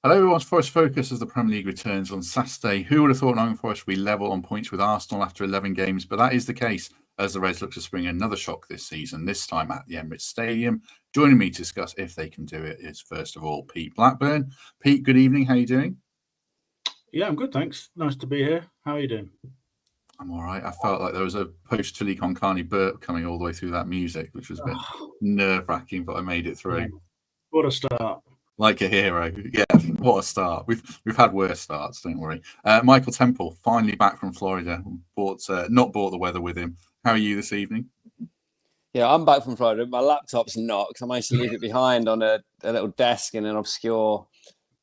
Hello, everyone's Forest Focus as the Premier League returns on Saturday. Who would have thought Nottingham Forest would be level on points with Arsenal after 11 games? But that is the case as the Reds look to spring another shock this season, this time at the Emirates Stadium. Joining me to discuss if they can do it is, first of all, Pete Blackburn. Pete, good evening. How are you doing? Yeah, I'm good, thanks. Nice to be here. How are you doing? I'm all right. I felt like there was a post-Chili con carne burp coming all the way through that music, which was a bit nerve-wracking, but I made it through. What a start. Like a hero. Yeah, what a start. We've had worse starts, don't worry. Michael Temple, finally back from Florida, not brought the weather with him. How are you this evening? Yeah, I'm back from Florida. My laptop's not because I managed to leave it behind on a little desk in an obscure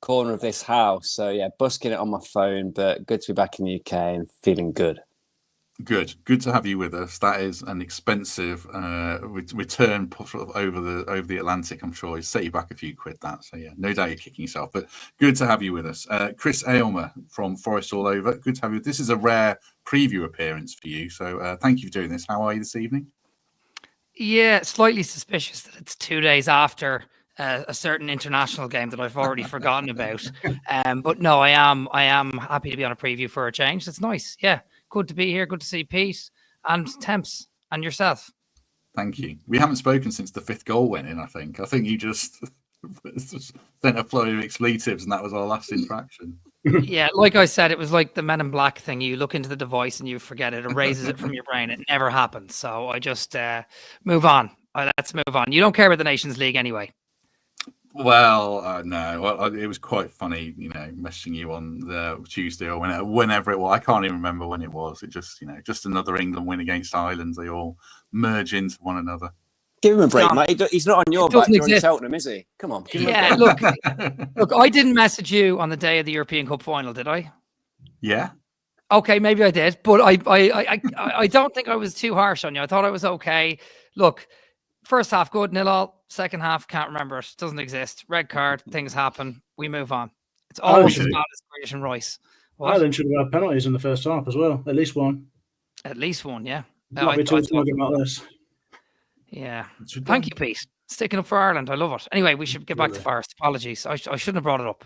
corner of this house. So yeah, busking it on my phone, but good to be back in the UK and feeling good. Good to have you with us. That is an expensive return over the Atlantic. I'm sure it's set you back a few quid. That, so yeah, no doubt you're kicking yourself. But good to have you with us, Chris Aylmer from Forest All Over. Good to have you. This is a rare preview appearance for you, so thank you for doing this. How are you this evening? Yeah, slightly suspicious that it's 2 days after a certain international game that I've already forgotten about. But no, I am happy to be on a preview for a change. It's nice. Yeah. Good to be here. Good to see Pete and Temps and yourself. Thank you. We haven't spoken since the 5th goal went in, I think. I think you just sent a flurry of expletives and that was our last interaction. Yeah, like I said, it was like the Men in Black thing. You look into the device and you forget it. It erases it from your brain. It never happened. So I just move on. Let's move on. You don't care about the Nations League anyway. Well, no. Well, it was quite funny, messaging you on the Tuesday or whenever it was. I can't even remember when it was. It just another England win against Ireland. They all merge into one another. Give him a break, mate. He's not on your back. You're in Cheltenham, is he? Come on. Yeah, look, I didn't message you on the day of the European Cup final, did I? Yeah. Okay, maybe I did, but I don't think I was too harsh on you. I thought I was okay. Look. First half, good, 0-0. Second half, can't remember it. Doesn't exist. Red card, things happen. We move on. It's always as bad as Grealish and Rice. Ireland should have had penalties in the first half as well. At least one. At least one, yeah. Not be too talking about this. Yeah. Thank you, Pete. Sticking up for Ireland. I love it. Anyway, we should get back to Forest. Apologies. I shouldn't have brought it up.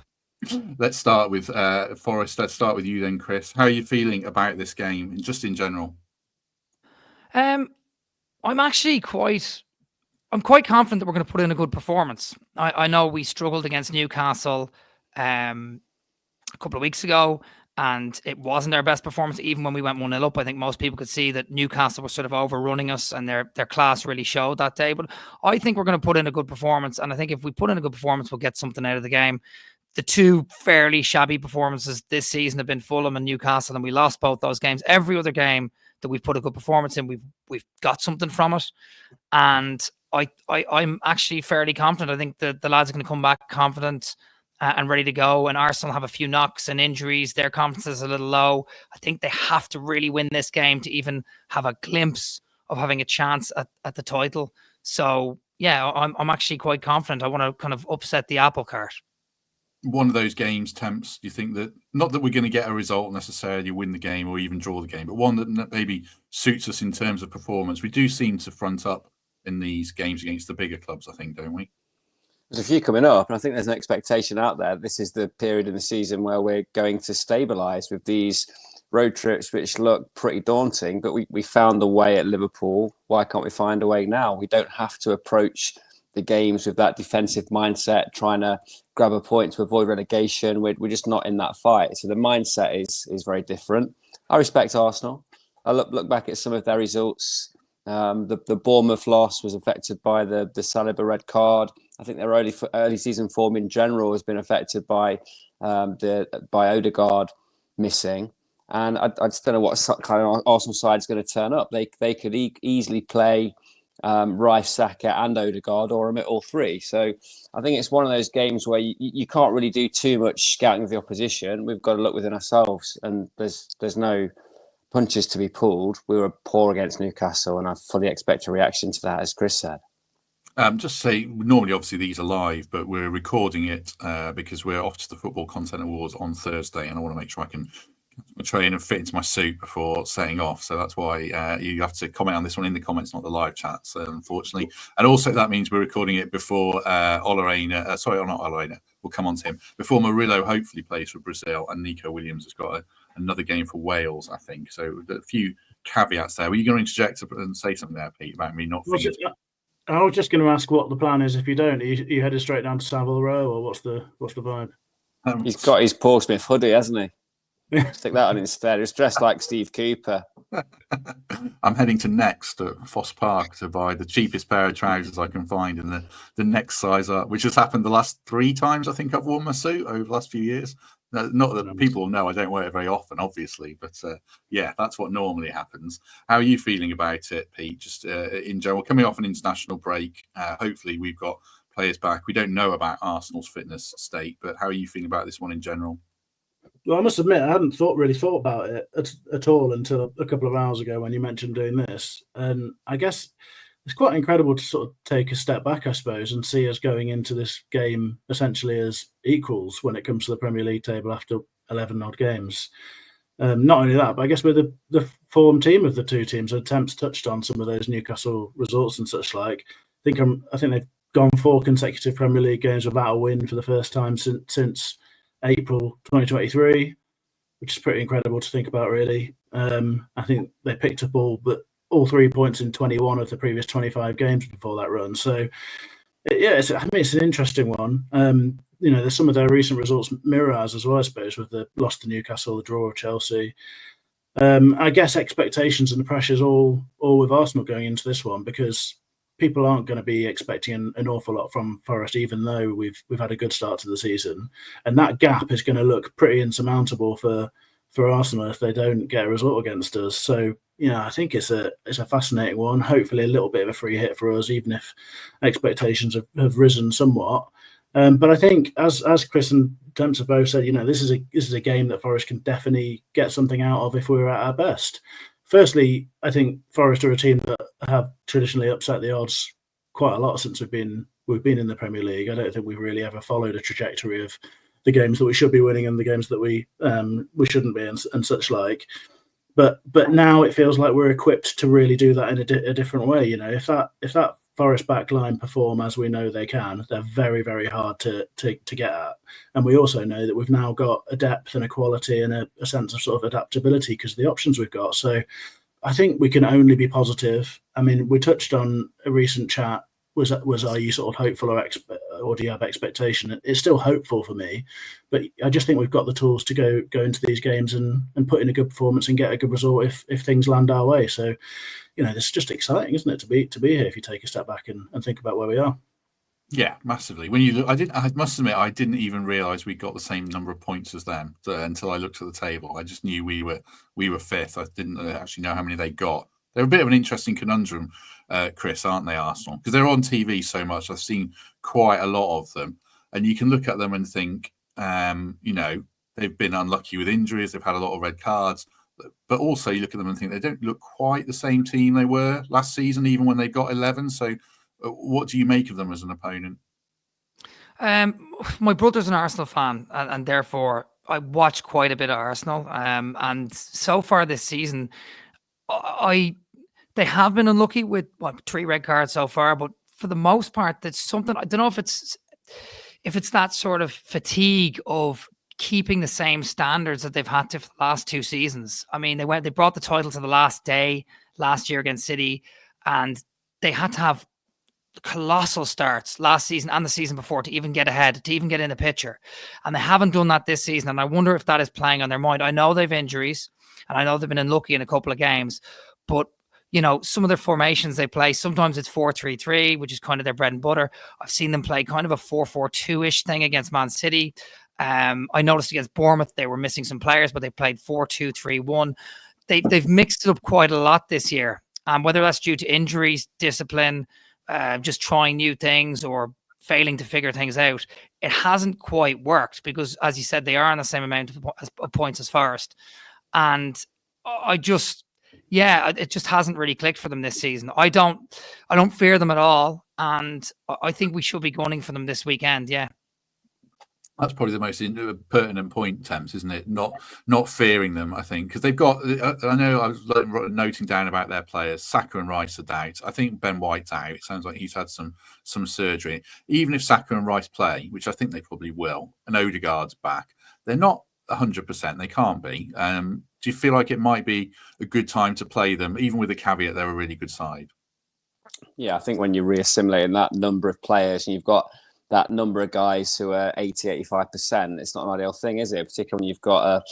Let's start with Forest. Let's start with you then, Chris. How are you feeling about this game, just in general? I'm actually I'm quite confident that we're going to put in a good performance. I know we struggled against Newcastle a couple of weeks ago, and it wasn't our best performance, even when we went 1-0 up. I think most people could see that Newcastle was sort of overrunning us, and their class really showed that day. But I think we're going to put in a good performance, and I think if we put in a good performance, we'll get something out of the game. The two fairly shabby performances this season have been Fulham and Newcastle, and we lost both those games. Every other game that we've put a good performance in, we've got something from it. And I'm actually fairly confident. I think the lads are going to come back confident and ready to go. And Arsenal have a few knocks and injuries. Their confidence is a little low. I think they have to really win this game to even have a glimpse of having a chance at the title. So, yeah, I'm actually quite confident. I want to kind of upset the apple cart. One of those games, Temps, do you think that, not that we're going to get a result necessarily, win the game or even draw the game, but one that maybe suits us in terms of performance? We do seem to front up in these games against the bigger clubs, I think, don't we? There's a few coming up, and I think there's an expectation out there. This is the period in the season where we're going to stabilise with these road trips, which look pretty daunting, but we found a way at Liverpool. Why can't we find a way now? We don't have to approach the games with that defensive mindset, trying to grab a point to avoid relegation. We're just not in that fight. So the mindset is very different. I respect Arsenal. I look back at some of their results. The Bournemouth loss was affected by the Saliba red card. I think their early season form in general has been affected by Odegaard missing. And I just don't know what kind of Arsenal side is going to turn up. They could easily play Rice, Saka and Odegaard, or omit all three. So I think it's one of those games where you can't really do too much scouting of the opposition. We've got to look within ourselves, and there's no punches to be pulled. We were poor against Newcastle, and I fully expect a reaction to that, as Chris said. Just say, normally, obviously, these are live, but we're recording it because we're off to the Football Content Awards on Thursday, and I want to make sure I can try and fit into my suit before setting off. So that's why you have to comment on this one in the comments, not the live chat. So unfortunately, and also that means we're recording it before Olarena. Sorry, not Olarena. We'll come on to him before Murillo hopefully plays for Brazil, and Nico Williams has got another game for Wales, I think. So a few caveats there. Were you going to interject and say something there, Pete, about me not? I was just going to ask what the plan is if you don't. Are you headed straight down to Savile Row, or what's the vibe? He's got his Paul Smith hoodie, hasn't he? Stick that on instead. He's dressed like Steve Cooper. I'm heading to Next at Foss Park to buy the cheapest pair of trousers I can find in the next size up, which has happened the last 3 times I think I've worn my suit over the last few years. Not that people will know I don't wear it very often, obviously, but yeah, that's what normally happens. How are you feeling about it, Pete? Just in general, coming off an international break, hopefully we've got players back. We don't know about Arsenal's fitness state, but how are you feeling about this one in general? Well, I must admit, I hadn't really thought about it at all until a couple of hours ago when you mentioned doing this. And I guess it's quite incredible to sort of take a step back, I suppose, and see us going into this game essentially as equals when it comes to the Premier League table after 11 odd games. Not only that, but I guess we're the form team of the two teams. And Temps touched on some of those Newcastle results and such like. I think they've gone 4 consecutive Premier League games without a win for the first time since April 2023, which is pretty incredible to think about, really. I think they picked up all 3 points in 21 of the previous 25 games before that run. So, yeah, it's an interesting one. There's some of their recent results mirror ours as well, I suppose, with the loss to Newcastle, the draw of Chelsea. I guess expectations and the pressures all with Arsenal going into this one, because people aren't going to be expecting an awful lot from Forest, even though we've had a good start to the season, and that gap is going to look pretty insurmountable for Arsenal if they don't get a result against us. So, I think it's a fascinating one. Hopefully, a little bit of a free hit for us, even if expectations have risen somewhat. But I think, as Chris and Temps have both said, this is a game that Forest can definitely get something out of if we're at our best. Firstly, I think Forest are a team that have traditionally upset the odds quite a lot since we've been in the Premier League. I don't think we've really ever followed a trajectory of the games that we should be winning and the games that we shouldn't be and such like. But now it feels like we're equipped to really do that in a different way. If that Forest backline perform as we know they can, they're very, very hard to get at. And we also know that we've now got a depth and a quality and a sense of sort of adaptability because of the options we've got. So I think we can only be positive. I mean, we touched on a recent chat. Are you sort of hopeful or do you have expectation? It's still hopeful for me, but I just think we've got the tools to go into these games and put in a good performance and get a good result if things land our way. So, this is just exciting, isn't it, to be here if you take a step back and think about where we are. Yeah, massively. When you look, I must admit, I didn't even realise we got the same number of points as them until I looked at the table. I just knew we were fifth. I didn't actually know how many they got. They're a bit of an interesting conundrum, Chris, aren't they, Arsenal? Because they're on TV so much. I've seen quite a lot of them, and you can look at them and think, they've been unlucky with injuries. They've had a lot of red cards. But also you look at them and think they don't look quite the same team they were last season, even when they got 11. So what do you make of them as an opponent? My brother's an Arsenal fan, and therefore I watch quite a bit of Arsenal. And so far this season, they have been unlucky with 3 red cards so far. But for the most part, that's something I don't know if it's that sort of fatigue of keeping the same standards that they've had to for the last 2 seasons. I mean, they brought the title to the last day last year against City, and they had to have colossal starts last season and the season before to even get ahead, to even get in the picture. And they haven't done that this season. And I wonder if that is playing on their mind. I know they've injuries and I know they've been unlucky in a couple of games, but some of their formations they play, sometimes it's 4-3-3, which is kind of their bread and butter. I've seen them play kind of a 4-4-2-ish thing against Man City. I noticed against Bournemouth, they were missing some players, but they played 4-2-3-1. They've mixed it up quite a lot this year. And whether that's due to injuries, discipline, just trying new things or failing to figure things out, it hasn't quite worked because, as you said, they are on the same amount of points as Forest. And it just hasn't really clicked for them this season. I don't fear them at all. And I think we should be gunning for them this weekend. Yeah. That's probably the most pertinent point, Temps, isn't it? Not fearing them, I think, because they've got. I know I was noting down about their players. Saka and Rice are out. I think Ben White's out. It sounds like he's had some surgery. Even if Saka and Rice play, which I think they probably will, and Odegaard's back, they're not 100%. They can't be. Do you feel like it might be a good time to play them, even with the caveat they're a really good side? Yeah, I think when you're reassimilating that number of players and you've got that number of guys who are 80, 85%, it's not an ideal thing, is it? Particularly when you've got a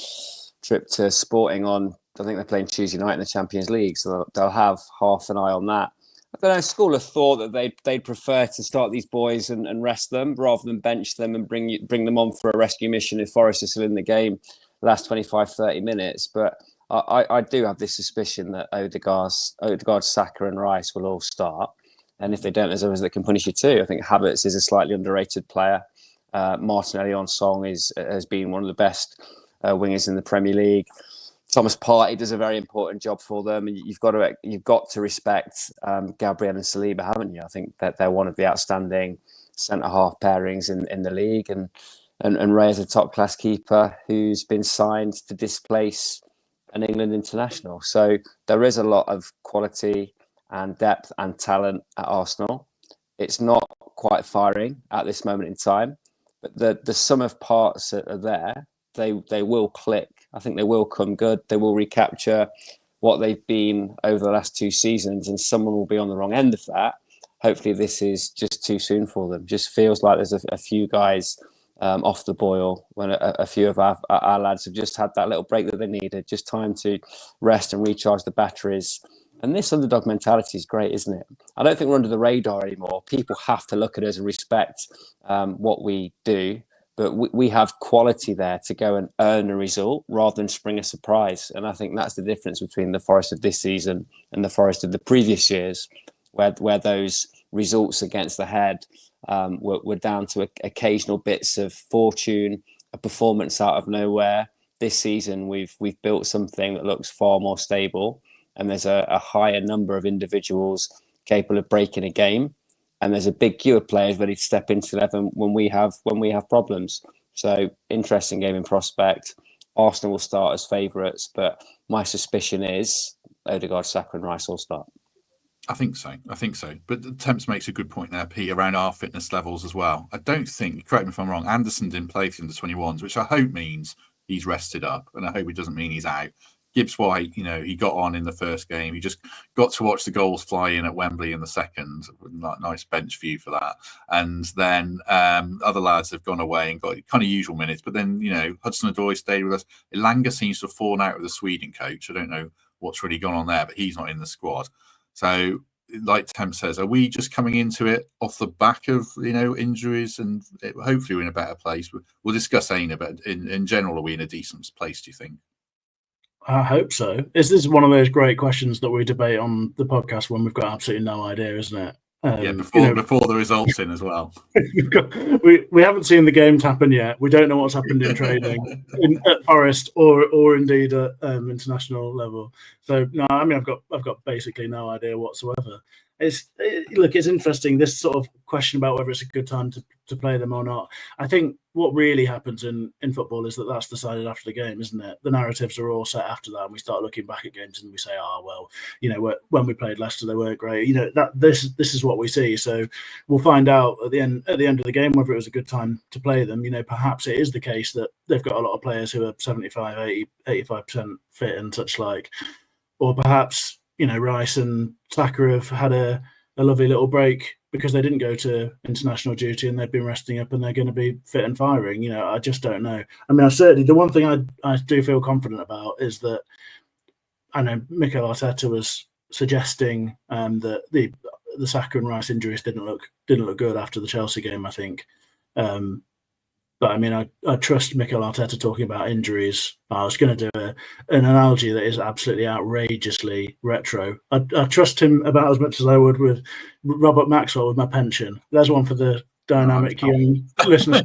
trip to Sporting on, I think they're playing Tuesday night in the Champions League, so they'll have half an eye on that. I don't know, school of thought that they'd prefer to start these boys and rest them rather than bench them and bring them on for a rescue mission if Forest is still in the game the last 25, 30 minutes. But I do have this suspicion that Odegaard, Saka and Rice will all start. And if they don't, there's others that can punish you too. I think Havertz is a slightly underrated player. Martinelli on Song has been one of the best wingers in the Premier League. Thomas Partey does a very important job for them, and you've got to respect Gabriel and Saliba, haven't you? I think that they're one of the outstanding centre half pairings in the league, and Ray is a top class keeper who's been signed to displace an England international. So there is a lot of quality and depth and talent at Arsenal. It's not quite firing at this moment in time, but the sum of parts that are there, they will click. I think they will come good. They will recapture what they've been over the last 2 seasons, and someone will be on the wrong end of that. Hopefully this is just too soon for them. Just feels like there's a few guys off the boil when a few of our lads have just had that little break that they needed, just time to rest and recharge the batteries. And this underdog mentality is great, isn't it? I don't think we're under the radar anymore. People have to look at us and respect what we do. But we have quality there to go and earn a result rather than spring a surprise. And I think that's the difference between the Forest of this season and the Forest of the previous years, where those results against the head were down to occasional bits of fortune, a performance out of nowhere. This season, we've built something that looks far more stable, and there's a higher number of individuals capable of breaking a game. And there's a big queue of players ready to step into 11 when we have problems. So interesting game in prospect. Arsenal will start as favourites, but my suspicion is Odegaard, Saka and Rice will start. I think so. But Temps makes a good point there, Pete, around our fitness levels as well. I don't think, correct me if I'm wrong, Anderson didn't play for the under-21s, which I hope means he's rested up, and I hope it doesn't mean he's out. Gibbs White, he got on in the first game. He just got to watch the goals fly in at Wembley in the second. Nice bench view for that. And then other lads have gone away and got kind of usual minutes. But then, Hudson-Odoi stayed with us. Elanga seems to have fallen out with the Sweden coach. I don't know what's really gone on there, but he's not in the squad. So, like Temp says, are we just coming into it off the back of, injuries, and hopefully we're in a better place? We'll discuss Aylmer, but in general, are we in a decent place, do you think? I hope so. This is one of those great questions that we debate on the podcast when we've got absolutely no idea, isn't it? Before the results in as well. we haven't seen the games happen yet. We don't know what's happened in training at Forest or indeed at international level. So no, I mean I've got basically no idea whatsoever. It's interesting, this sort of question about whether it's a good time to play them or not. I think what really happens in football is that's decided after the game, isn't it? The narratives are all set after that, and we start looking back at games and we say, when we played Leicester, they weren't great. This is what we see. So we'll find out at the end of the game whether it was a good time to play them. Perhaps it is the case that they've got a lot of players who are 75, 80, 85% fit and such like, or perhaps Rice and Saka have had a lovely little break because they didn't go to international duty and they've been resting up and they're going to be fit and firing. I just don't know. I mean, the one thing I do feel confident about is that I know Mikel Arteta was suggesting that the Saka and Rice injuries didn't look good after the Chelsea game, I think. But I mean, I trust Mikel Arteta talking about injuries. I was going to do an analogy that is absolutely outrageously retro. I trust him about as much as I would with Robert Maxwell with my pension. There's one for the dynamic young listeners.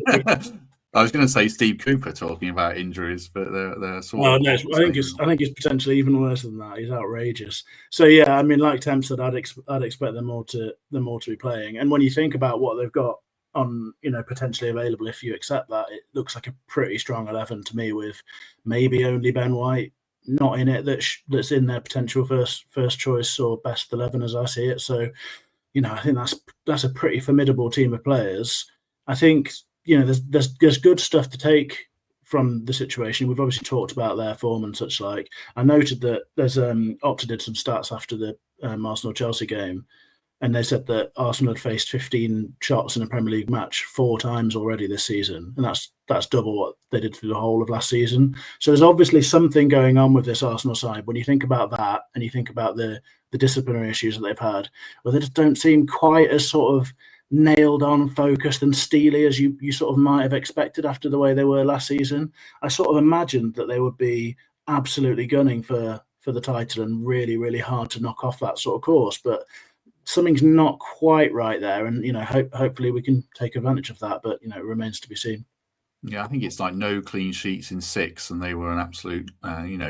I was going to say Steve Cooper talking about injuries, but they're sort of. No, I think it's potentially even worse than that. He's outrageous. So yeah, I mean, like Tem said, I'd expect them all to be playing. And when you think about what they've got on potentially available, if you accept that, it looks like a pretty strong 11 to me, with maybe only Ben White not in it that's in their potential first choice or best 11 as I see it. So I think that's a pretty formidable team of players. I think there's good stuff to take from the situation. We've obviously talked about their form and such like. I noted that there's Opta did some stats after the Arsenal-Chelsea game, and they said that Arsenal had faced 15 shots in a Premier League match 4 times already this season, and that's double what they did through the whole of last season. So there's obviously something going on with this Arsenal side. When you think about that, and you think about the disciplinary issues that they've had, well, they just don't seem quite as sort of nailed on, focused and steely as you sort of might have expected after the way they were last season. I sort of imagined that they would be absolutely gunning for the title and really, really hard to knock off that sort of course, but something's not quite right there, and hopefully we can take advantage of that, but it remains to be seen. Yeah, I think it's like no clean sheets in 6, and they were an absolute,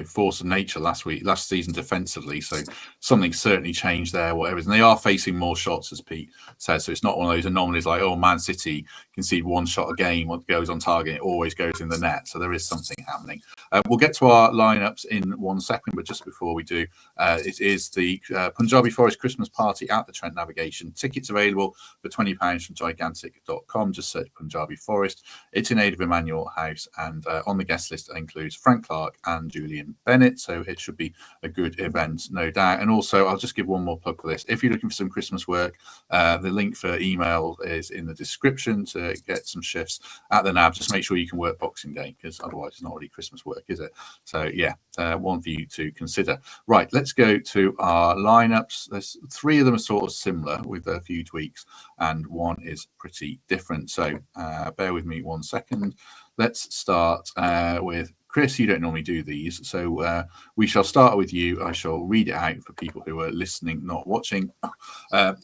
force of nature last season defensively. So something certainly changed there, whatever. And they are facing more shots, as Pete says. So it's not one of those anomalies like, Man City concede 1 shot a game, what goes on target, it always goes in the net. So there is something happening. We'll get to our lineups in 1 second, but just before we do, it is the Punjabi Forest Christmas party at the Trent Navigation. Tickets available for £20 from gigantic.com. Just search Punjabi Forest. It's in aid of Emmanuel House, and on the guest list includes Frank Clark and Julian Bennett, so it should be a good event, no doubt. And also, I'll just give one more plug for this. If you're looking for some Christmas work, the link for email is in the description to get some shifts at the NAB. Just make sure you can work Boxing Day, because otherwise it's not really Christmas work, is it? So yeah, one for you to consider. Right, let's go to our lineups. There's 3 of them are sort of similar with a few tweaks, and 1 is pretty different. So bear with me 1 second. Let's start with Chris. You don't normally do these, so we shall start with you. I shall read it out for people who are listening, not watching.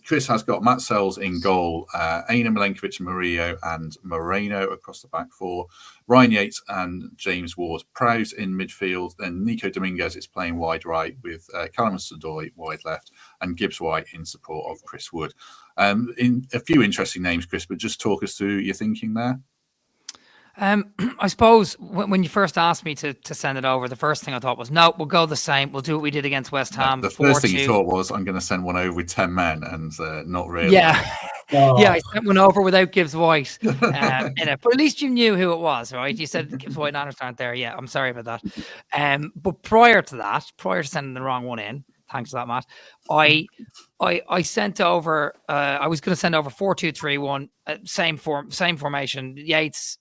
Chris has got Matt Sells in goal, Aina Milenkovic, Murillo and Moreno across the back 4, Ryan Yates and James Ward-Prowse in midfield, then Nico Dominguez is playing wide right with Callum Sadoy wide left, and Gibbs White in support of Chris Wood. In a few interesting names, Chris, but just talk us through your thinking there. I suppose when you first asked me to send it over, the first thing I thought was, no, we'll go the same. We'll do what we did against West Ham. The first thing you thought was, I'm going to send one over with 10 men, and not really. Yeah. Yeah, I sent one over without Gibbs White in it. But at least you knew who it was, right? You said Gibbs White and Anderson aren't there. Yeah, I'm sorry about that. But prior to sending the wrong one in, thanks for that, Matt, I sent over, I was going to send over 4-2-3-1, same formation, Yates,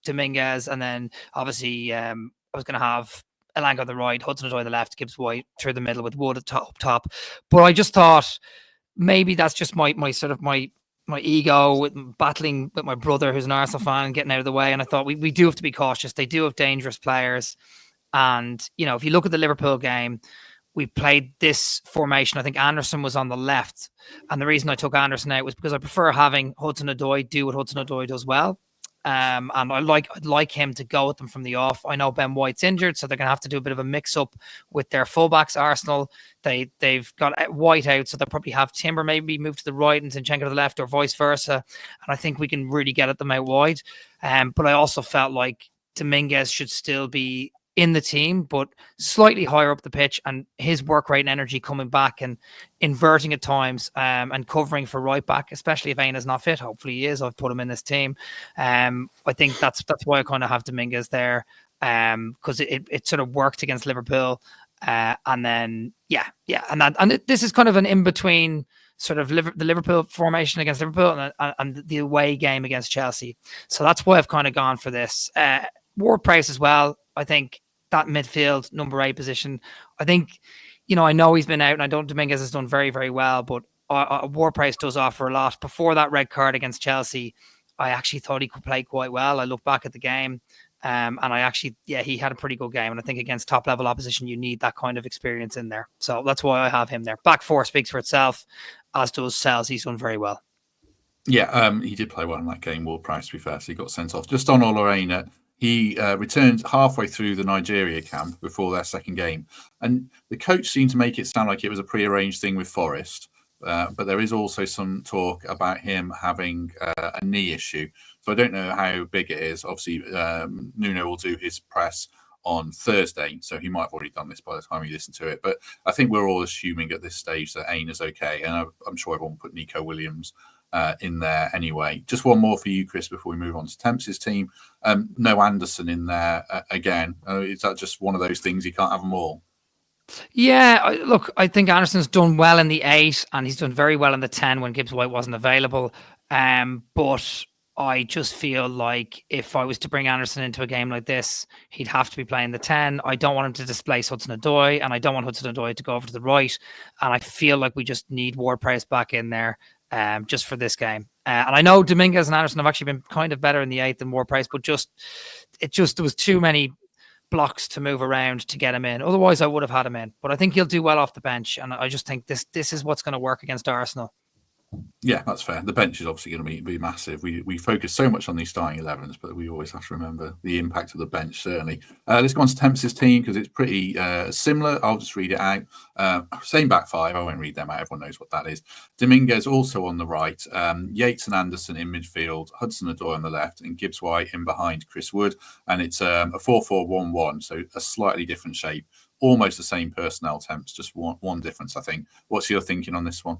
Dominguez, and then obviously I was going to have Elanga on the right, Hudson-Odoi on the left, Gibbs White through the middle with Wood at top. But I just thought maybe that's just my ego with battling with my brother who's an Arsenal fan, getting out of the way. And I thought we do have to be cautious. They do have dangerous players. And, if you look at the Liverpool game, we played this formation. I think Anderson was on the left. And the reason I took Anderson out was because I prefer having Hudson-Odoi do what Hudson-Odoi does well. And I'd like him to go with them from the off. I know Ben White's injured, so they're going to have to do a bit of a mix-up with their fullbacks. Arsenal, they've got White out, so they'll probably have Timber maybe move to the right and Zinchenko to the left, or vice versa. And I think we can really get at them out wide. But I also felt like Dominguez should still be in the team, but slightly higher up the pitch, and his work rate and energy coming back and inverting at times and covering for right back, especially if Aina's not fit. Hopefully he is. I've put him in this team. I think that's why I kind of have Dominguez there, because it sort of worked against Liverpool. And then, this is kind of an in-between sort of the Liverpool formation against Liverpool and the away game against Chelsea. So that's why I've kind of gone for this. Ward-Prowse as well, I think, that midfield number 8 position. I think, I know he's been out, and I don't. Dominguez has done very, very well, but Ward-Prowse does offer a lot. Before that red card against Chelsea, I actually thought he could play quite well. I look back at the game, and he had a pretty good game. And I think against top level opposition, you need that kind of experience in there. So that's why I have him there. Back 4 speaks for itself, as does Sells. He's done very well. Yeah, he did play well in that game, Ward-Prowse, to be fair. So he got sent off. Just on Olorena, he returned halfway through the Nigeria camp before their second game. And the coach seemed to make it sound like it was a prearranged thing with Forest. but there is also some talk about him having a knee issue. So I don't know how big it is. Obviously, Nuno will do his press on Thursday, so he might have already done this by the time you listen to it. But I think we're all assuming at this stage that Ain is okay, and I'm sure everyone will put Nico Williams in there anyway. Just one more for you, Chris, before we move on to Temps's team. No Anderson in there again. Is that just one of those things you can't have them all? Yeah, look, I think Anderson's done well in the 8 and he's done very well in the 10 when Gibbs White wasn't available. But I just feel like if I was to bring Anderson into a game like this, he'd have to be playing the 10. I don't want him to displace Hudson-Odoi, and I don't want Hudson-Odoi to go over to the right. And I feel like we just need Ward-Prowse back in there just for this game. And I know Dominguez and Anderson have actually been kind of better in the 8 than Ward-Prowse, but there was too many blocks to move around to get him in. Otherwise, I would have had him in. But I think he'll do well off the bench, and I just think this is what's going to work against Arsenal. Yeah, that's fair. The bench is obviously going to be massive. We focus so much on these starting 11s, but we always have to remember the impact of the bench, certainly. Let's go on to Temps's team because it's pretty similar. I'll just read it out. Same back 5. I won't read them out. Everyone knows what that is. Dominguez also on the right. Yates and Anderson in midfield. Hudson-Odoi on the left and Gibbs White in behind Chris Wood. And it's a 4-4-1-1, so a slightly different shape. Almost the same personnel, Temps, just one difference, I think. What's your thinking on this one?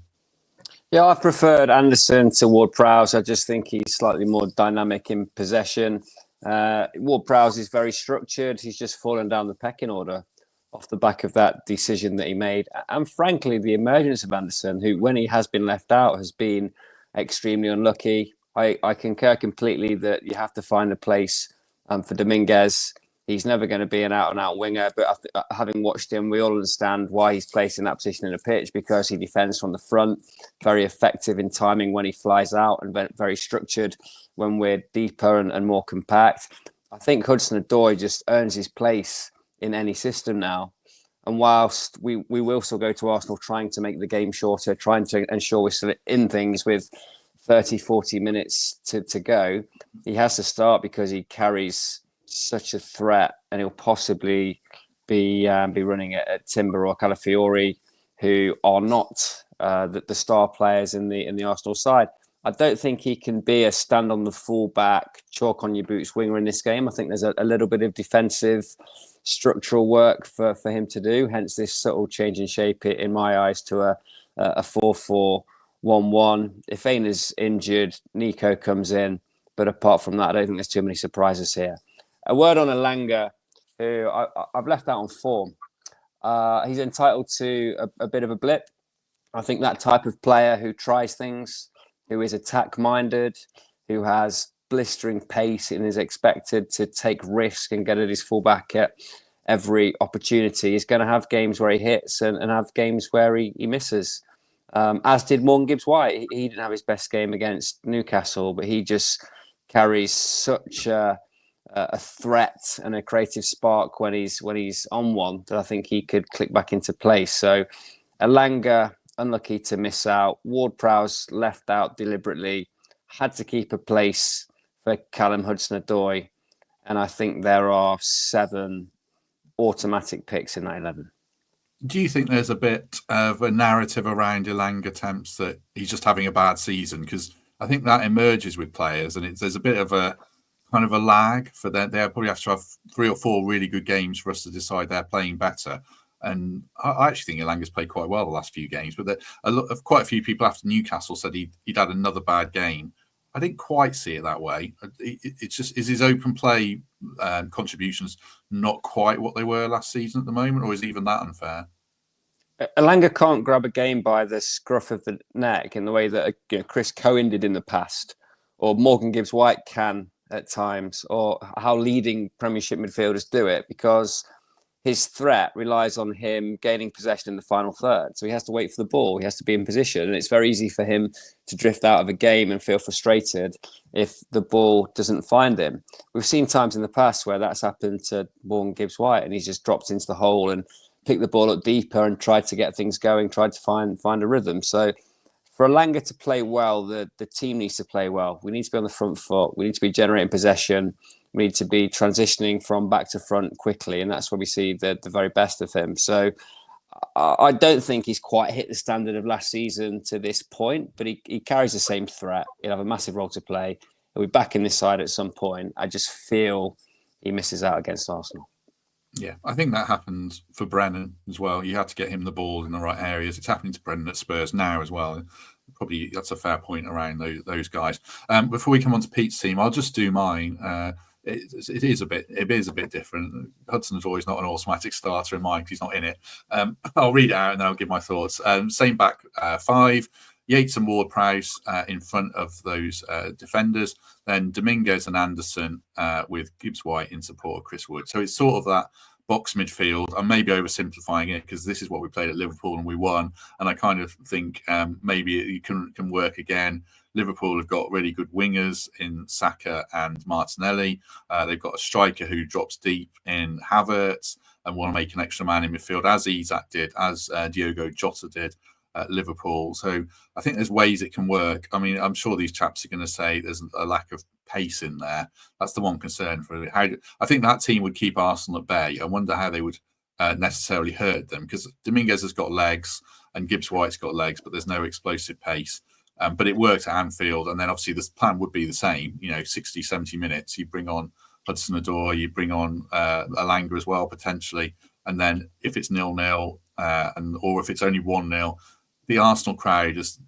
Yeah, I've preferred Anderson to Ward-Prowse. I just think he's slightly more dynamic in possession. Ward-Prowse is very structured. He's just fallen down the pecking order off the back of that decision that he made. And frankly, the emergence of Anderson, who, when he has been left out, has been extremely unlucky. I concur completely that you have to find a place for Dominguez. He's never going to be an out-and-out winger, but having watched him, we all understand why he's placed in that position in the pitch, because he defends from the front, very effective in timing when he flies out, and very structured when we're deeper and more compact. I think Hudson-Odoi just earns his place in any system now. And whilst we will still go to Arsenal trying to make the game shorter, trying to ensure we're still in things with 30, 40 minutes to go, he has to start because he carries such a threat, and he'll possibly be running at Timber or Calafiori, who are not the star players in the Arsenal side. I don't think he can be a stand on the full back, chalk on your boots winger in this game. I think there's a little bit of defensive structural work for him to do. Hence this subtle change in shape, in my eyes, to a 4-4-1-1. If Ain is injured, Nico comes in. But apart from that, I don't think there's too many surprises here. A word on Elanga, who I've left out on form. He's entitled to a bit of a blip. I think that type of player who tries things, who is attack-minded, who has blistering pace and is expected to take risk and get at his fullback at every opportunity, is going to have games where he hits and have games where he misses. As did Morgan Gibbs-White. He didn't have his best game against Newcastle, but he just carries such a threat and a creative spark when he's on one that I think he could click back into place. So Elanga, unlucky to miss out. Ward-Prowse left out deliberately. Had to keep a place for Callum Hudson-Odoi. And I think there are 7 automatic picks in that 11. Do you think there's a bit of a narrative around Elanga, Temps, that he's just having a bad season? Because I think that emerges with players, and there's a bit of a kind of a lag for that. They probably have to have 3 or 4 really good games for us to decide they're playing better. And I actually think Elanga's played quite well the last few games, but quite a few people after Newcastle said he'd had another bad game. I didn't quite see it that way. It's just, is his open play contributions not quite what they were last season at the moment, or is even that unfair? Elanga can't grab a game by the scruff of the neck in the way that Chris Cohen did in the past, or Morgan Gibbs-White can at times, or how leading Premiership midfielders do it, because his threat relies on him gaining possession in the final third. So he has to wait for the ball. He has to be in position. And it's very easy for him to drift out of a game and feel frustrated if the ball doesn't find him. We've seen times in the past where that's happened to Morgan Gibbs-White, and he's just dropped into the hole and picked the ball up deeper and tried to get things going, tried to find a rhythm. So for Elanga to play well, the team needs to play well. We need to be on the front foot. We need to be generating possession. We need to be transitioning from back to front quickly. And that's where we see the very best of him. So I don't think he's quite hit the standard of last season to this point, but he carries the same threat. He'll have a massive role to play. He'll be back in this side at some point. I just feel he misses out against Arsenal. Yeah, I think that happened for Brennan as well. You had to get him the ball in the right areas. It's happening to Brennan at Spurs now as well. Probably that's a fair point around those guys. Before we come on to Pete's team, I'll just do mine. It is a bit different. Hudson-Odoi is not an automatic starter in mine because he's not in it. I'll read it out and then I'll give my thoughts. Same back five. Yates and Ward-Prowse in front of those defenders. Then Dominguez and Anderson with Gibbs-White in support of Chris Wood. So it's sort of that box midfield. I'm maybe oversimplifying it because this is what we played at Liverpool and we won. And I kind of think maybe it can work again. Liverpool have got really good wingers in Saka and Martinelli. They've got a striker who drops deep in Havertz and want to make an extra man in midfield, as Isak did, as Diogo Jota did at Liverpool. So I think there's ways it can work. I mean, I'm sure these chaps are going to say there's a lack of pace in there. That's the one concern for it. I think that team would keep Arsenal at bay. I wonder how they would necessarily hurt them, because Dominguez has got legs and Gibbs-White's got legs, but there's no explosive pace. But it worked at Anfield, and then obviously the plan would be the same. 60, 70 minutes. You bring on Hudson-Odoi, you bring on Alanga as well potentially, and then if it's 0-0 or if it's only 1-0, the Arsenal crowd, as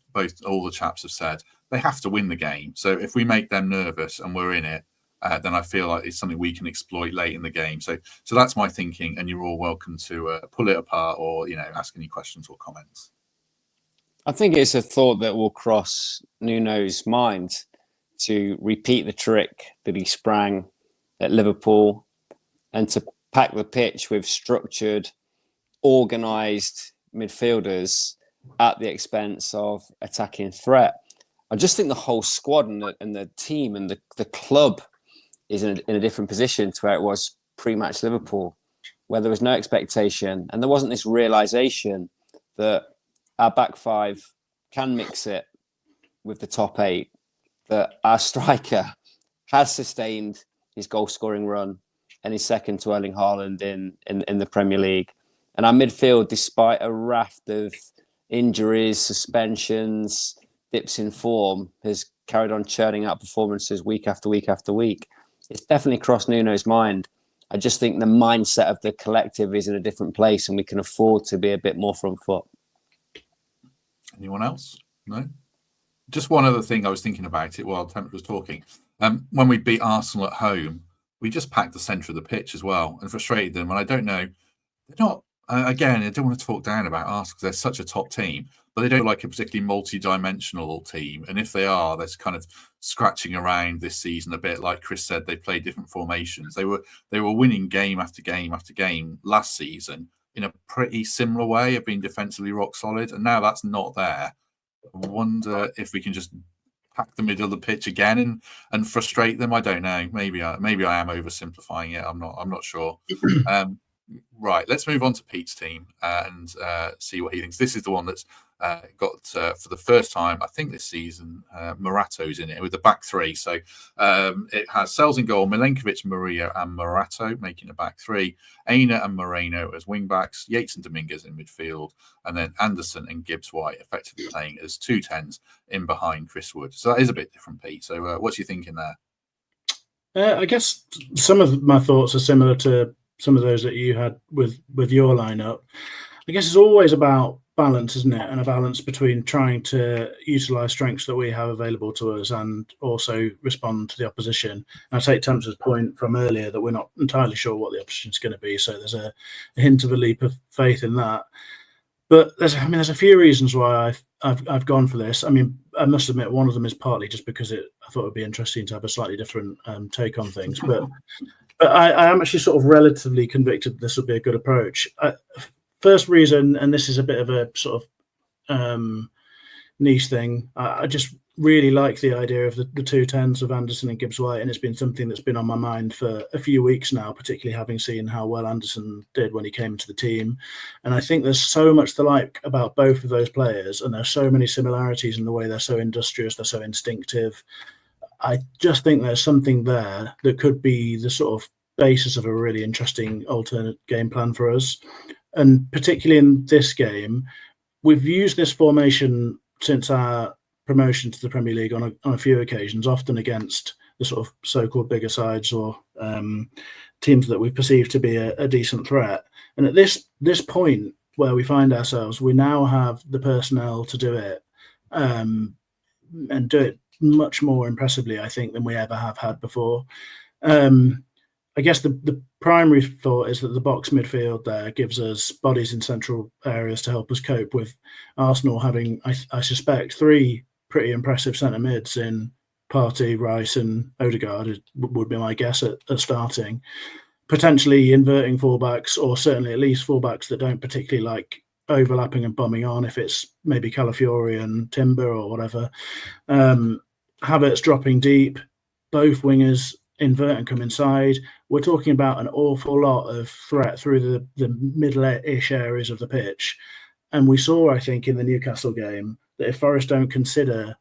all the chaps have said, they have to win the game. So if we make them nervous and we're in it, then I feel like it's something we can exploit late in the game. So that's my thinking, and you're all welcome to pull it apart or ask any questions or comments. I think it's a thought that will cross Nuno's mind to repeat the trick that he sprang at Liverpool and to pack the pitch with structured, organised midfielders at the expense of attacking threat. I just think the whole squad and the team and the club is in a different position to where it was pre-match Liverpool, where there was no expectation and there wasn't this realisation that our back five can mix it with the top eight, that our striker has sustained his goal-scoring run and is second to Erling Haaland in the Premier League. And our midfield, despite a raft of injuries, suspensions, dips in form, has carried on churning out performances week after week after week. It's definitely crossed Nuno's mind. I just think the mindset of the collective is in a different place and we can afford to be a bit more front foot. Anyone else? No? Just one other thing I was thinking about it while Temple was talking. When we beat Arsenal at home, we just packed the centre of the pitch as well and frustrated them. And I don't know, they're not, again, I don't want to talk down about Arsenal because they're such a top team, but they don't like a particularly multi-dimensional team. And if they are, they're kind of scratching around this season a bit. Like Chris said, they play different formations. They were winning game after game after game last season in a pretty similar way of being defensively rock solid. And now that's not there. I wonder if we can just pack the middle of the pitch again and frustrate them. I don't know. Maybe I am oversimplifying it. I'm not sure. Right, let's move on to Pete's team and see what he thinks. This is the one that's got, for the first time, I think this season, Morato's in it with the back three. So it has Sells in goal, Milenkovic, Murillo and Morato making a back three, Aylmer and Moreno as wing backs, Yates and Dominguez in midfield, and then Anderson and Gibbs-White effectively playing as 2 10s in behind Chris Wood. So that is a bit different, Pete. So what's your thinking there? I guess some of my thoughts are similar to some of those that you had with your lineup. I guess it's always about balance, isn't it? And a balance between trying to utilise strengths that we have available to us and also respond to the opposition. And I take Temp's point from earlier that we're not entirely sure what the opposition is going to be. So there's a hint of a leap of faith in that. But there's a few reasons why I've gone for this. I mean, I must admit one of them is partly just because I thought it would be interesting to have a slightly different take on things. But I am actually sort of relatively convicted this would be a good approach. First reason, and this is a bit of a sort of niche thing, I just really like the idea of the 2 10s of Anderson and Gibbs-White, and it's been something that's been on my mind for a few weeks now, particularly having seen how well Anderson did when he came into the team. And I think there's so much to like about both of those players, and there's so many similarities in the way they're so industrious, they're so instinctive. I just think there's something there that could be the sort of basis of a really interesting alternate game plan for us. And particularly in this game, we've used this formation since our promotion to the Premier League on a few occasions, often against the sort of so-called bigger sides or teams that we perceive to be a decent threat. And at this point where we find ourselves, we now have the personnel to do it, and do it much more impressively, I think, than we ever have had before. I guess the primary thought is that the box midfield there gives us bodies in central areas to help us cope with Arsenal having, I suspect, 3 pretty impressive centre mids in Partey, Rice and Odegaard would be my guess at starting. Potentially inverting fullbacks, or certainly at least fullbacks that don't particularly like overlapping and bombing on, if it's maybe Calafiori and Timber or whatever. Havertz dropping deep, both wingers invert and come inside. We're talking about an awful lot of threat through the middle-ish areas of the pitch. And we saw, I think, in the Newcastle game that if Forest don't consider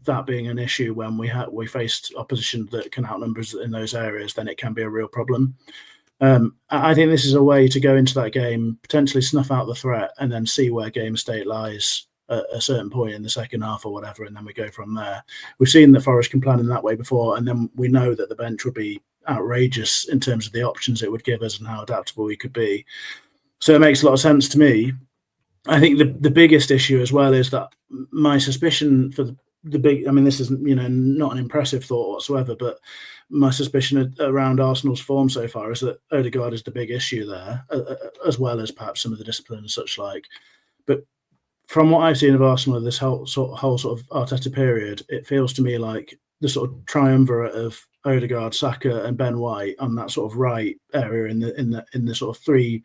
that being an issue when we faced opposition that can outnumber us in those areas, then it can be a real problem. I think this is a way to go into that game, potentially snuff out the threat, and then see where game state lies at a certain point in the second half or whatever, and then we go from there. We've seen that Forest can plan in that way before, and then we know that the bench would be outrageous in terms of the options it would give us and how adaptable we could be. So it makes a lot of sense to me. I think the biggest issue as well is that my suspicion for the big, I mean, this isn't, not an impressive thought whatsoever, but my suspicion around Arsenal's form so far is that Odegaard is the big issue there, as well as perhaps some of the discipline and such like. But from what I've seen of Arsenal this whole sort of Arteta period, it feels to me like the sort of triumvirate of Odegaard, Saka, and Ben White on that sort of right area in the sort of 3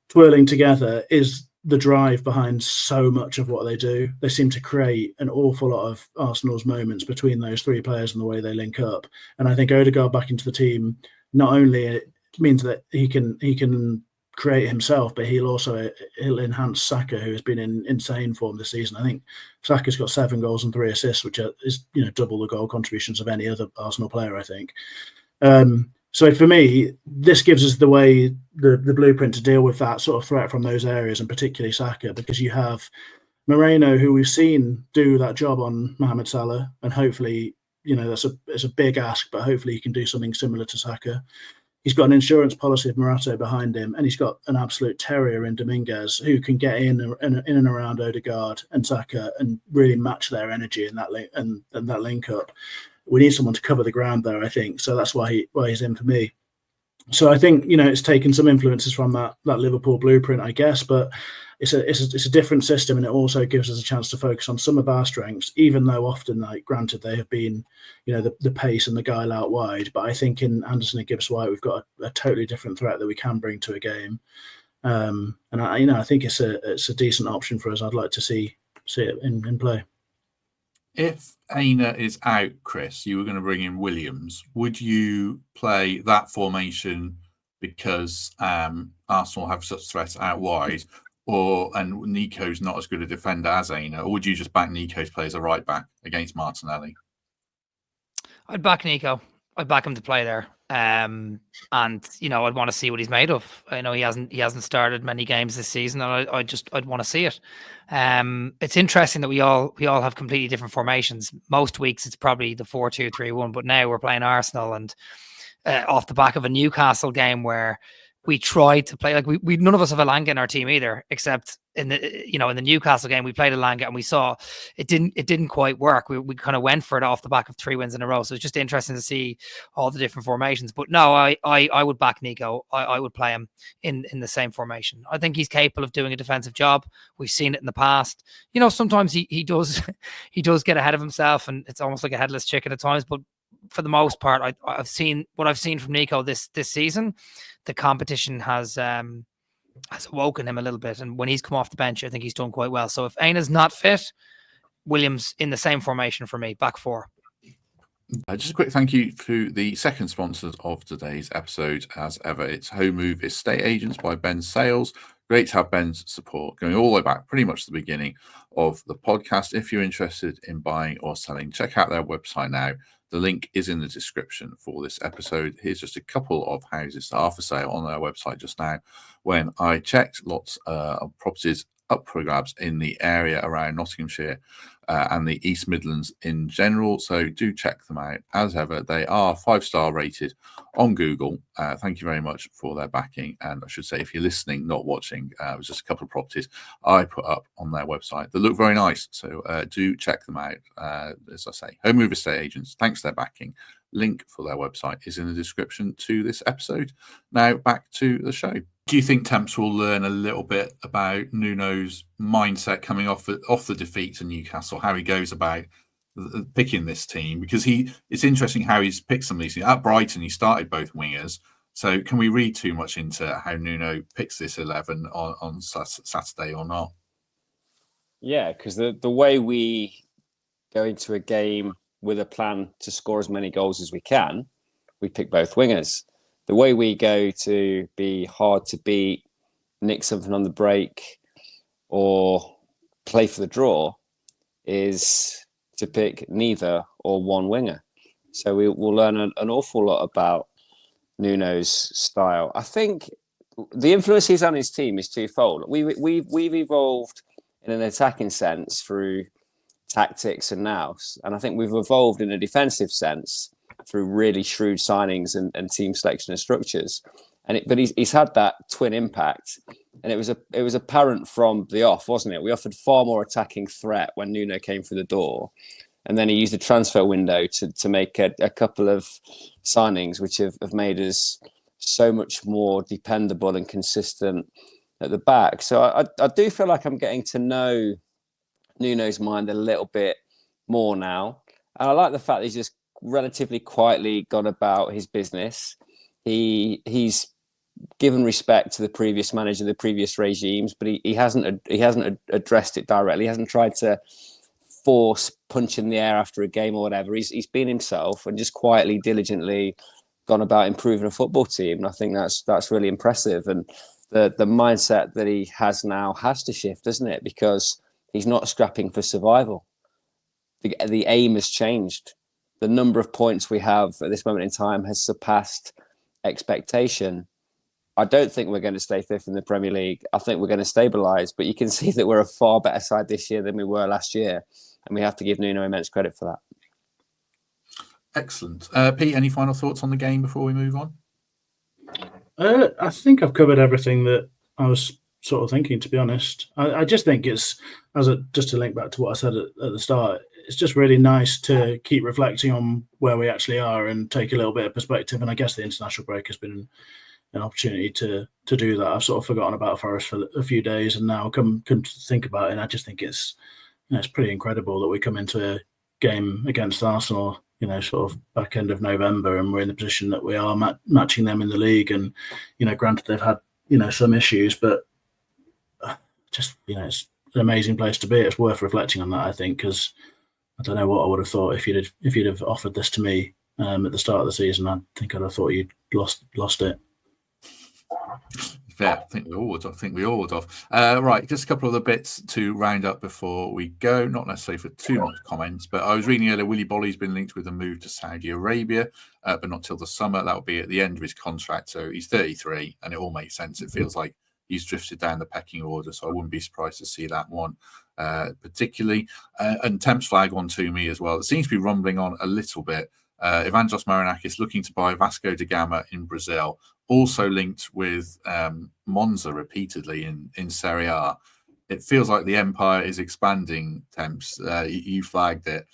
twirling together is the drive behind so much of what they do. They seem to create an awful lot of Arsenal's moments between those 3 players and the way they link up. And I think Odegaard back into the team not only means that he can create himself, but he'll enhance Saka, who has been in insane form this season. I think Saka's got 7 goals and 3 assists, which is double the goal contributions of any other Arsenal player, I think. So for me, this gives us the blueprint to deal with that sort of threat from those areas, and particularly Saka, because you have Moreno, who we've seen do that job on Mohamed Salah, and hopefully, it's a big ask, but hopefully he can do something similar to Saka. He's got an insurance policy of Morata behind him, and he's got an absolute terrier in Dominguez, who can get in and around Odegaard and Saka and really match their energy in that that link up. We need someone to cover the ground there, I think. So that's why he's in for me. So I think it's taken some influences from that Liverpool blueprint, I guess, but it's a different system, and it also gives us a chance to focus on some of our strengths, even though often, granted, they have been, the pace and the guile out wide. But I think in Anderson and Gibbs-White, we've got a totally different threat that we can bring to a game, and I think it's a decent option for us. I'd like to see it in play. If Aylmer is out, Chris, you were going to bring in Williams. Would you play that formation because Arsenal have such threats out wide, and Nico's not as good a defender as Aylmer, or would you just back Nico to play as a right back against Martinelli? I'd back Nico. I'd back him to play there. And I'd want to see what he's made of. I know he hasn't started many games this season, and I'd want to see it. It's interesting that we all have completely different formations. Most weeks it's probably the 4-2-3-1, but now we're playing Arsenal, and off the back of a Newcastle game where we tried to play we none of us have Elanga in our team either, except in the Newcastle game we played Elanga and we saw it didn't quite work. We kind of went for it off the back of 3 wins in a row. So it's just interesting to see all the different formations. But no, I would back Nico. I would play him in the same formation. I think he's capable of doing a defensive job. We've seen it in the past. Sometimes he does get ahead of himself, and it's almost like a headless chicken at times. But for the most part, I've seen from Nico this season. The competition has awoken him a little bit, and when he's come off the bench, I think he's done quite well. So if Aina's not fit, Williams in the same formation for me, back 4. Just a quick thank you to the second sponsors of today's episode. As ever, it's Home Move Estate Agents by Ben Sales. great to have Ben's support going all the way back, pretty much the beginning of the podcast. If you're interested in buying or selling, check out their website now. The link is in the description for this episode. Here's just a couple of houses that are for sale on their website just now. When I checked, lots of properties up for grabs in the area around Nottinghamshire and the East Midlands in general. So do check them out. As ever, they are 5-star rated on Google. Thank you very much for their backing. And I should say, if you're listening, not watching, it was just a couple of properties I put up on their website that look very nice. So do check them out. As I say, Home Move Estate Agents, thanks for their backing. Link for their website is in the description to this episode. Now back to the show. Do you think Temps will learn a little bit about Nuno's mindset coming off the defeat to Newcastle, how he goes about picking this team? Because it's interesting how he's picked some of these things. At Brighton, he started both wingers. So can we read too much into how Nuno picks this 11 on Saturday or not? Yeah, because the way we go into a game with a plan to score as many goals as we can, we pick both wingers. The way we go to be hard to beat, nick something on the break, or play for the draw is to pick neither or one winger. So we'll learn an awful lot about Nuno's style. I think the influence he's on his team is twofold. We've evolved in an attacking sense through tactics and nous, and I think we've evolved in a defensive sense through really shrewd signings and team selection and structures. But he's had that twin impact, and it was apparent from the off, wasn't it? We offered far more attacking threat when Nuno came through the door, and then he used the transfer window to make a couple of signings which have made us so much more dependable and consistent at the back. So I do feel like I'm getting to know Nuno's mind a little bit more now, and I like the fact that he's just relatively quietly gone about his business. He's given respect to the previous manager, the previous regimes, but he hasn't addressed it directly. He hasn't tried to force punch in the air after a game or whatever. He's been himself and just quietly, diligently gone about improving a football team. And I think that's really impressive. And the mindset that he has now has to shift, doesn't it? Because he's not scrapping for survival. The aim has changed. The number of points we have at this moment in time has surpassed expectation. I don't think we're going to stay fifth in the Premier League. I think we're going to stabilise, but you can see that we're a far better side this year than we were last year, and we have to give Nuno immense credit for that. Excellent. Pete, any final thoughts on the game before we move on? I think I've covered everything that I was sort of thinking, to be honest. I just think it's, just to link back to what I said at the start, it's just really nice to keep reflecting on where we actually are and take a little bit of perspective. And I guess the international break has been an opportunity to do that. I've sort of forgotten about Forest for a few days, and now come to think about it. And I just think it's pretty incredible that we come into a game against Arsenal, sort of back end of November, and we're in the position that we are matching them in the league. And granted they've had some issues, but just it's an amazing place to be. It's worth reflecting on that, I think, because I don't know what I would have thought if you'd have offered this to me at the start of the season. I think I'd have thought you'd lost it. Yeah, I think we all would have. Right, just a couple of the bits to round up before we go. Not necessarily for too much comments, but I was reading earlier, Willy Bolly's been linked with a move to Saudi Arabia, but not till the summer. That will be at the end of his contract. So he's 33, and it all makes sense. It feels like he's drifted down the pecking order, so I wouldn't be surprised to see that one particularly. And Temps flag on to me as well. It seems to be rumbling on a little bit. Evangelos Marinakis looking to buy Vasco da Gama in Brazil, also linked with Monza repeatedly in Serie A. It feels like the empire is expanding, Temps. You flagged it.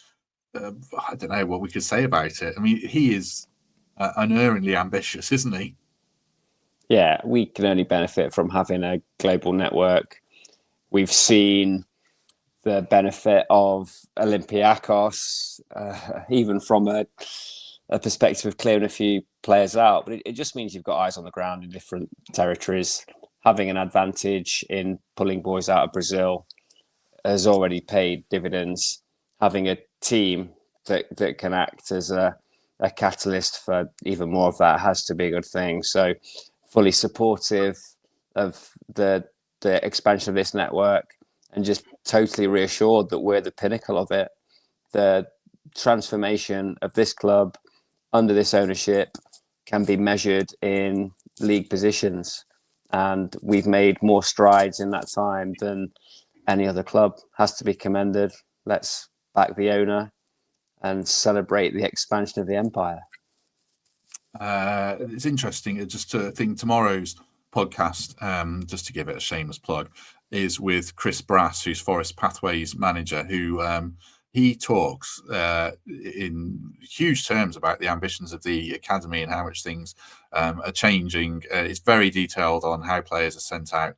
I don't know what we could say about it. I mean, he is unerringly ambitious, isn't he? Yeah, we can only benefit from having a global network. We've seen the benefit of Olympiacos, even from a perspective of clearing a few players out. But it just means you've got eyes on the ground in different territories. Having an advantage in pulling boys out of Brazil has already paid dividends. Having a team that can act as a catalyst for even more of that has to be a good thing. So fully supportive of the the expansion of this network and just totally reassured that we're the pinnacle of it. The transformation of this club under this ownership can be measured in league positions, and we've made more strides in that time than any other club. Has to be commended. Let's back the owner and celebrate the expansion of the empire. It's interesting. Just to think, tomorrow's podcast, just to give it a shameless plug, is with Chris Brass, who's Forest Pathways manager, who he talks in huge terms about the ambitions of the academy and how much things are changing. It's very detailed on how players are sent out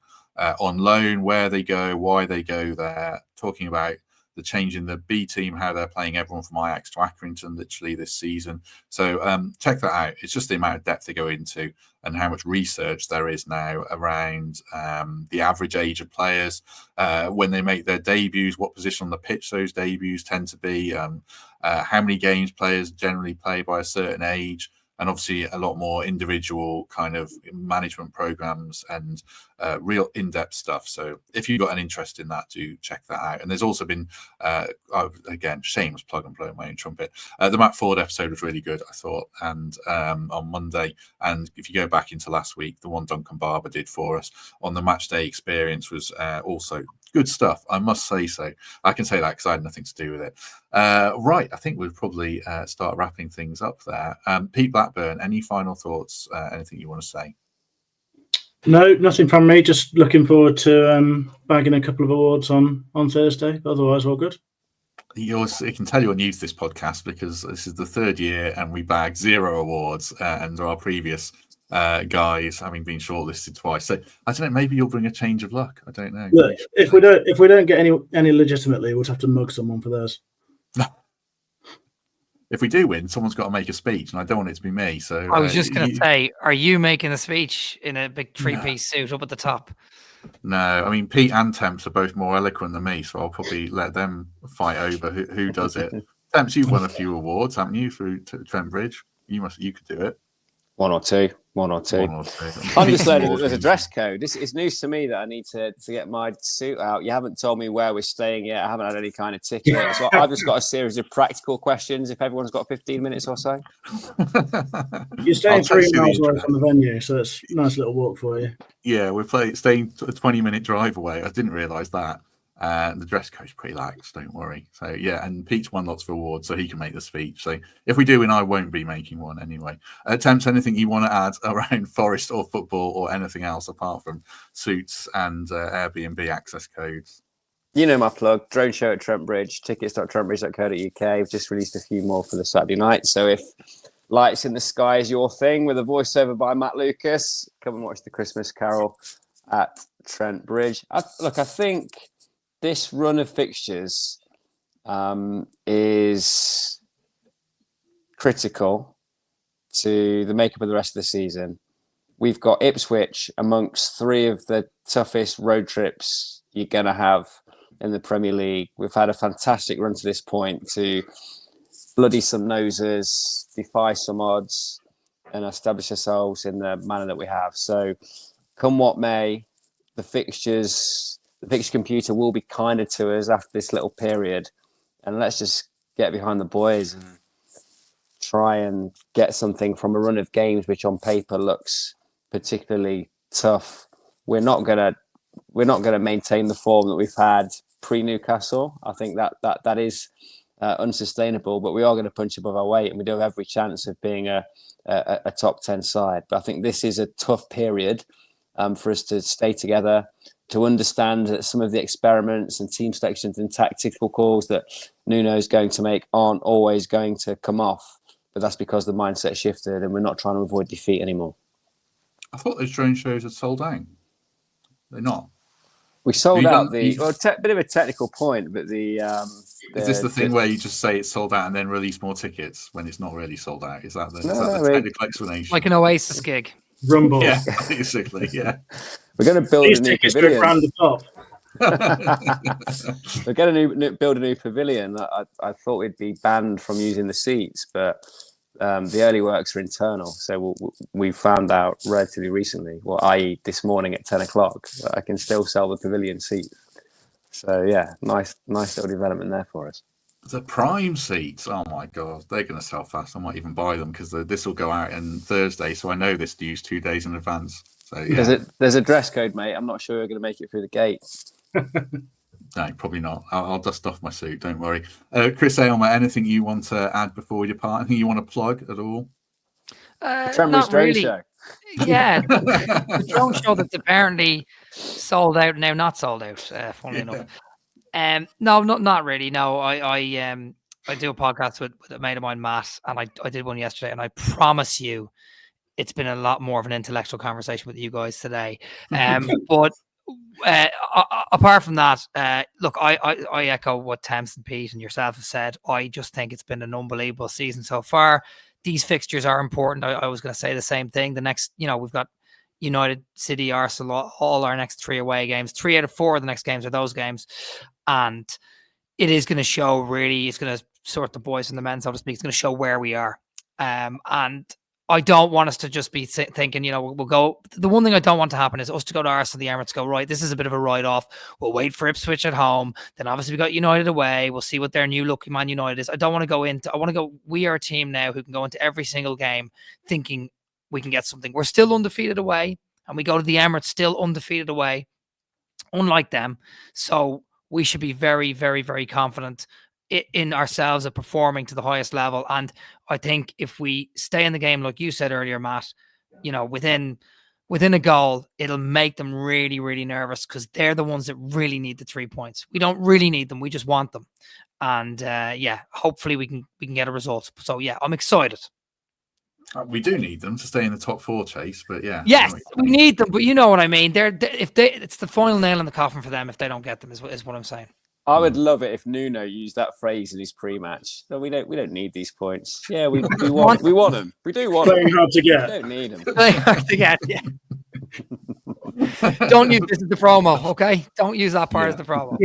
on loan, where they go, why they go there, talking about the change in the B team, how they're playing everyone from Ajax to Accrington literally this season. So check that out. It's just the amount of depth they go into and how much research there is now around the average age of players, when they make their debuts, what position on the pitch those debuts tend to be, how many games players generally play by a certain age, and obviously a lot more individual kind of management programs and real in-depth stuff. So if you've got an interest in that, do check that out. And there's also been, again, shameless plug and blow my own trumpet. The Matt Ford episode was really good, I thought, and on Monday. And if you go back into last week, the one Duncan Barber did for us on the match day experience was also good stuff, I must say so. I can say that because I had nothing to do with it. Right, I think we'll probably start wrapping things up there. Pete Blackburn, any final thoughts, anything you want to say? No, nothing from me. Just looking forward to bagging a couple of awards on Thursday. Otherwise, all good. You can tell you're new to this podcast because this is the third year and we bagged 0 awards, and our previous guys having been shortlisted twice. So I don't know, maybe you'll bring a change of luck. I don't know. Look, if we don't get any legitimately, we'll have to mug someone for those. If we do win, someone's got to make a speech, and I don't want it to be me. So I was just going to say, are you making the speech in a big 3-piece suit up at the top? No, I mean Pete and Temps are both more eloquent than me, so I'll probably let them fight over who does it. Temps, you've won a few awards, haven't you, through Trent Bridge? You could do it. One or two. I'm just learning that there's a dress code. It's news to me that I need to get my suit out. You haven't told me where we're staying yet. I haven't had any kind of ticket. So I've just got a series of practical questions if everyone's got 15 minutes or so. You're staying 3 miles away from the venue, so it's a nice little walk for you. Yeah, we're staying a 20-minute drive away. I didn't realise that. The dress code's pretty lax, don't worry. So yeah, and Pete's won lots of awards, so he can make the speech. So if we do win, I won't be making one anyway. Temps, anything you want to add around Forest or football or anything else apart from suits and Airbnb access codes? You know my plug, drone show at Trent Bridge, tickets.trentbridge.co.uk. We've just released a few more for the Saturday night. So if Lights in the Sky is your thing, with a voiceover by Matt Lucas, come and watch the Christmas Carol at Trent Bridge. I think this run of fixtures is critical to the makeup of the rest of the season. We've got Ipswich amongst 3 of the toughest road trips you're going to have in the Premier League. We've had a fantastic run to this point to bloody some noses, defy some odds, and establish ourselves in the manner that we have. So come what may, the fixture computer will be kinder to us after this little period, and let's just get behind the boys and try and get something from a run of games which on paper looks particularly tough. We're not gonna maintain the form that we've had pre-Newcastle. I think that is unsustainable, but we are going to punch above our weight, and we do have every chance of being a top 10 side. But I think this is a tough period for us to stay together, to understand that some of the experiments and team selections and tactical calls that Nuno is going to make aren't always going to come off. But that's because the mindset shifted and we're not trying to avoid defeat anymore. I thought those drone shows had sold out. They're not. We sold out bit of a technical point, but is this the thing where you just say it's sold out and then release more tickets when it's not really sold out? Is that the technical explanation? Like an Oasis gig. Rumble. Yeah, basically, yeah. We're going to build a new pavilion. We're going to build a new pavilion. I thought we'd be banned from using the seats, but the early works are internal. So we found out relatively recently, well, i.e. this morning at 10 o'clock, that I can still sell the pavilion seat. So yeah, nice little development there for us. The prime seats, oh my god, they're going to sell fast. I might even buy them because this will go out on Thursday, so I know this news 2 days in advance. So yeah, there's a dress code, mate. I'm not sure you're going to make it through the gate. No, probably not. I'll dust off my suit. Don't worry. Chris Aylmer, anything you want to add before we depart? Anything you want to plug at all? Not really. Show. Yeah, the drone show that's apparently sold out now, not sold out. Funnily enough. No, not really. No, I do a podcast with a mate of mine, Matt, and I did one yesterday, and I promise you, it's been a lot more of an intellectual conversation with you guys today. But apart from that, look, I echo what Thames and Pete and yourself have said. I just think it's been an unbelievable season so far. These fixtures are important. I was going to say the same thing. The next, we've got United, City, Arsenal, all our next 3 away games. 3 out of 4 of the next games are those games. And it is going to show, really, it's going to sort the boys and the men, so to speak. It's going to show where we are. And I don't want us to just be thinking, we'll go. The one thing I don't want to happen is us to go to Arsenal, the Emirates, go, right, this is a bit of a write-off. We'll wait for Ipswich at home. Then obviously we got United away. We'll see what their new looking Man United is. I want to go, we are a team now who can go into every single game thinking we can get something. We're still undefeated away, and we go to the Emirates still undefeated away, unlike them. So we should be very, very, very confident in ourselves at performing to the highest level. And I think if we stay in the game, like you said earlier, Matt, within a goal, it'll make them really, really nervous because they're the ones that really need the 3 points. We don't really need them. We just want them. And hopefully we can get a result. So yeah, I'm excited. We do need them to stay in the top 4 chase, but yeah. Yes, we need them, but you know what I mean. It's the final nail in the coffin for them if they don't get them. Is what I'm saying. I would love it if Nuno used that phrase in his pre-match. No, we don't need these points. Yeah, we want them. We do want them. Hard to get. We don't need them. Hard to get. Yeah. Don't use this as the promo, okay? Don't use that part as the promo.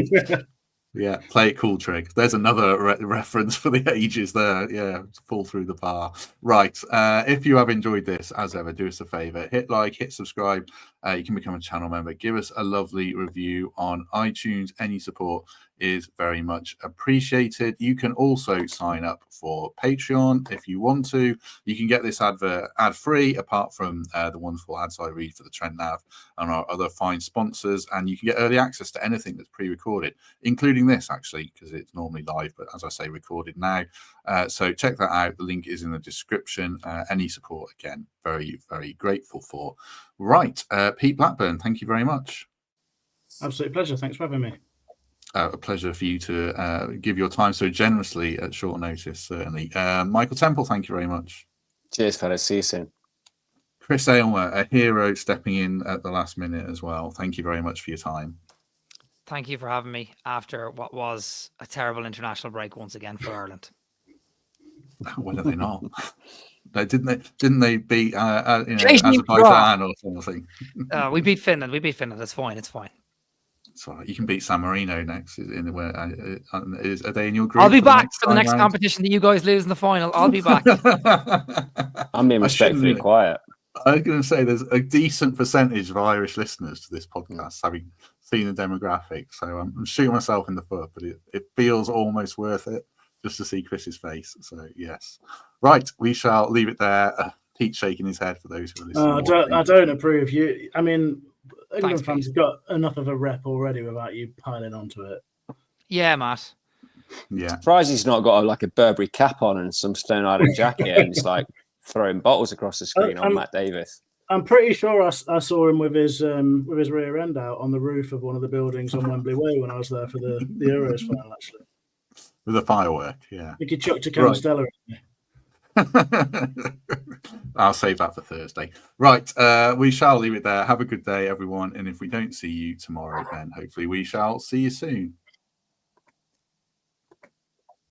Yeah, play it cool, Trig. There's another reference for the ages there. Yeah, fall through the bar. Right. If you have enjoyed this, as ever, do us a favour. Hit like, hit subscribe. You can become a channel member. Give us a lovely review on iTunes. Any support is very much appreciated. You can also sign up for Patreon if you want to. You can get this advert ad-free, apart from the wonderful ads I read for the Trend Nav and our other fine sponsors. And you can get early access to anything that's pre-recorded, including this, actually, because it's normally live, but as I say, recorded now. So check that out. The link is in the description. Any support, again, very, very grateful for. Right. Pete Blackburn, thank you very much. Absolute pleasure. Thanks for having me. A pleasure for you to give your time so generously at short notice, certainly. Michael Temple, thank you very much. Cheers, fellas. See you soon. Chris Aylmer, a hero stepping in at the last minute as well. Thank you very much for your time. Thank you for having me after what was a terrible international break once again for Ireland. When are they not? Didn't they beat Azerbaijan or something? We beat Finland. It's fine. Sorry, you can beat San Marino next. Are they in your group? I'll be back for the next competition that you guys lose in the final. I'll be back. I'm being respectfully quiet. I was going to say there's a decent percentage of Irish listeners to this podcast, having seen the demographic. So I'm shooting myself in the foot, but it feels almost worth it just to see Chris's face. So yes, right. We shall leave it there. Pete shaking his head for those who are listening. I don't approve. England fans have got enough of a rep already without you piling onto it. Yeah, Matt. Yeah. Surprised he's not got a Burberry cap on and some Stone Island jacket and he's throwing bottles across the screen on Matt Davies. I'm pretty sure I saw him with his rear end out on the roof of one of the buildings on Wembley Way when I was there for the Euros final, actually. With a firework, yeah. I think he chucked a Canastella at me. I'll save that for Thursday. Right, we shall leave it there. Have a good day, everyone. And if we don't see you tomorrow, then hopefully we shall see you soon.